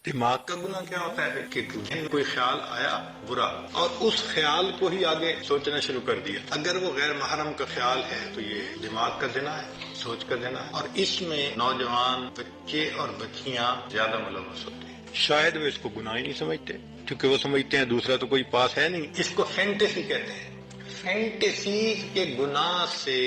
دماغ کا گناہ کیا ہوتا ہے کہ کوئی خیال آیا برا اور اس خیال کو ہی آگے سوچنا شروع کر دیا. اگر وہ غیر محرم کا خیال ہے تو یہ دماغ کا زنا ہے، سوچ کا زنا ہے. اور اس میں نوجوان بچے اور بچیاں زیادہ ملوث ہوتے ہیں. شاید وہ اس کو گناہ ہی نہیں سمجھتے کیونکہ وہ سمجھتے ہیں دوسرا تو کوئی پاس ہے نہیں. اس کو فینٹیسی کہتے ہیں. فینٹیسی کے گناہ سے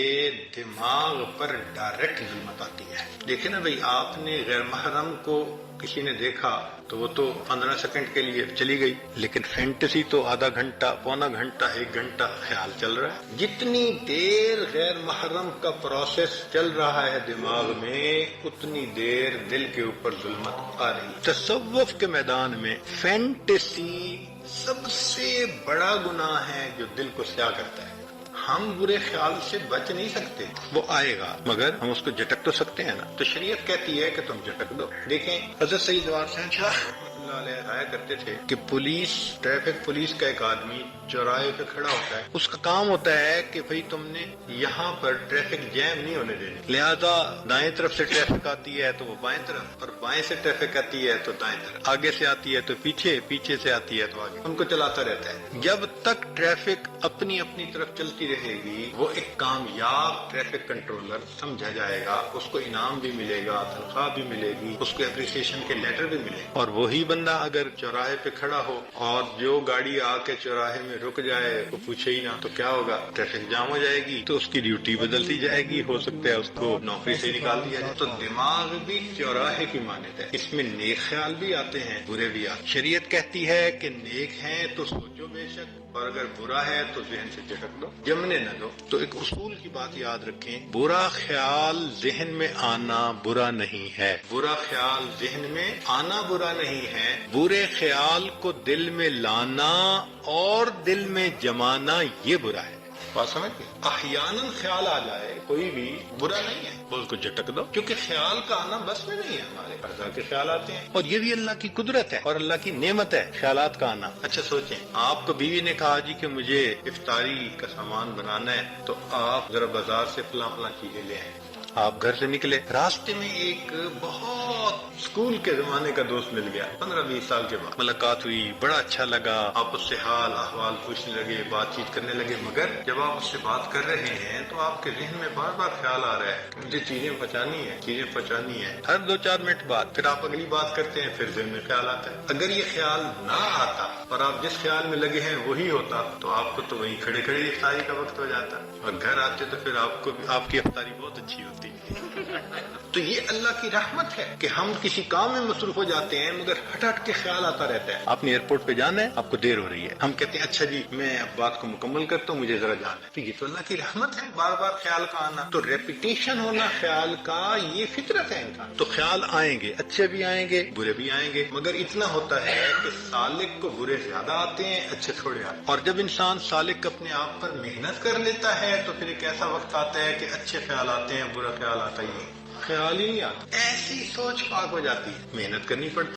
دماغ پر ڈائریکٹ ظلمت آتی ہے. دیکھیں نا بھئی، آپ نے غیر محرم کو کسی نے دیکھا تو وہ تو 15 سیکنڈ کے لیے چلی گئی، لیکن فینٹیسی تو آدھا گھنٹہ، پونا گھنٹہ، 1 گھنٹہ خیال چل رہا ہے. جتنی دیر غیر محرم کا پروسیس چل رہا ہے دماغ میں، اتنی دیر دل کے اوپر ظلمت آ رہی ہے. تصوف کے میدان میں فینٹیسی سب سے بڑا گناہ ہے جو دل کو سیاہ کرتا ہے. ہم برے خیال سے بچ نہیں سکتے، وہ آئے گا مگر ہم اس کو جھٹک تو سکتے ہیں نا. تو شریعت کہتی ہے کہ تم جھٹک دو. دیکھیں حضرت سید وارث شاہ اللہ علیہ رائے کرتے تھے کہ ٹریفک پولیس کا ایک آدمی چوراہے پہ کھڑا ہوتا ہے، اس کا کام ہوتا ہے کہ بھئی تم نے یہاں پر ٹریفک جیم نہیں ہونے دینی، لہذا دائیں طرف سے ٹریفک آتی ہے تو وہ بائیں طرف، اور بائیں سے ٹریفک آتی ہے تو دائیں طرف، آگے سے آتی ہے تو پیچھے، پیچھے سے آتی ہے تو آگے، ان کو چلاتا رہتا ہے. جب تک ٹریفک اپنی طرف چلتی رہے گی وہ ایک کامیاب ٹریفک کنٹرولر سمجھا جائے گا. اس کو انعام بھی ملے گا، تنخواہ بھی ملے گی، اس کو اپریسیشن کے لیٹر بھی ملے گا. اور وہی بندہ اگر چوراہے پہ کھڑا ہو اور جو گاڑی آ کے چوراہے میں رک جائے کو پوچھے ہی نہ تو کیا ہوگا؟ ٹریفک جام ہو جائے گی، تو اس کی ڈیوٹی بدلتی جائے گی، ہو سکتا ہے اس کو نوکری سے نکال دیا جائے. تو دماغ بھی چوراہے کی مانند ہے، اس میں نیک خیال بھی آتے ہیں، برے بھی آتے ہیں. شریعت کہتی ہے کہ نیک ہیں تو سوچو بے شک، اور اگر برا ہے تو ذہن سے جھٹک دو، جمنے نہ دو. تو ایک اصول کی بات یاد رکھیں، برا خیال ذہن میں آنا برا نہیں ہے. برا خیال ذہن میں آنا برا نہیں ہے، برے خیال کو دل میں لانا اور دل میں جمانا یہ برا ہے. بات سمجھ گئے؟ احیاناً خیال آ جائے کوئی بھی برا نہیں ہے، اس کو جھٹک دو، کیونکہ خیال کا آنا بس میں نہیں ہے. ہمارے فضا کے خیال آتے ہیں اور یہ بھی اللہ کی قدرت ہے اور اللہ کی نعمت ہے خیالات کا آنا. اچھا سوچیں، آپ کو بیوی نے کہا جی کہ مجھے افطاری کا سامان بنانا ہے، تو آپ ذرا بازار سے فلاں چیزیں لے آئیں. آپ گھر سے نکلے، راستے میں ایک بہت اسکول کے زمانے کا دوست مل گیا. 15-20 سال کے بعد ملاقات ہوئی، بڑا اچھا لگا، آپ اس سے حال احوال پوچھنے لگے، بات چیت کرنے لگے. مگر جب آپ اس سے بات کر رہے ہیں تو آپ کے ذہن میں بار بار خیال آ رہا ہے کہ مجھے چیزیں پہنچانی ہے. ہر 2-4 منٹ بعد پھر آپ اگلی بات کرتے ہیں، پھر ذہن میں خیال آتا ہے. اگر یہ خیال نہ آتا اور آپ جس خیال میں لگے ہیں وہی ہوتا تو آپ کو تو وہیں کھڑے کھڑے افطاری کا وقت ہو جاتا، اور گھر آتے تو پھر آپ کی افطاری بہت اچھی ہوتی. تو یہ اللہ کی رحمت ہے کہ ہم کسی کام میں مصروف ہو جاتے ہیں مگر ہٹ کے خیال آتا رہتا ہے. آپ نے ایئرپورٹ پہ جانا ہے، آپ کو دیر ہو رہی ہے، ہم کہتے ہیں اچھا جی میں اب بات کو مکمل کرتا ہوں، مجھے ذرا جانا ہے. تو یہ تو اللہ کی رحمت ہے، بار بار خیال کا آنا. تو ریپیٹیشن ہونا خیال کا یہ فطرت ہے انسان. تو خیال آئیں گے، اچھے بھی آئیں گے، برے بھی آئیں گے، مگر اتنا ہوتا ہے کہ سالک کو برے زیادہ آتے ہیں، اچھے تھوڑے آتے ہیں. اور جب انسان سالک اپنے آپ پر محنت کر لیتا ہے تو پھر ایک ایسا وقت آتا ہے کہ اچھے خیال آتے ہیں، برا خیال آتا ہی نہیں، خیال ہی نہیں آتا. ایسی سوچ پاک ہو جاتی ہے. محنت کرنی پڑتی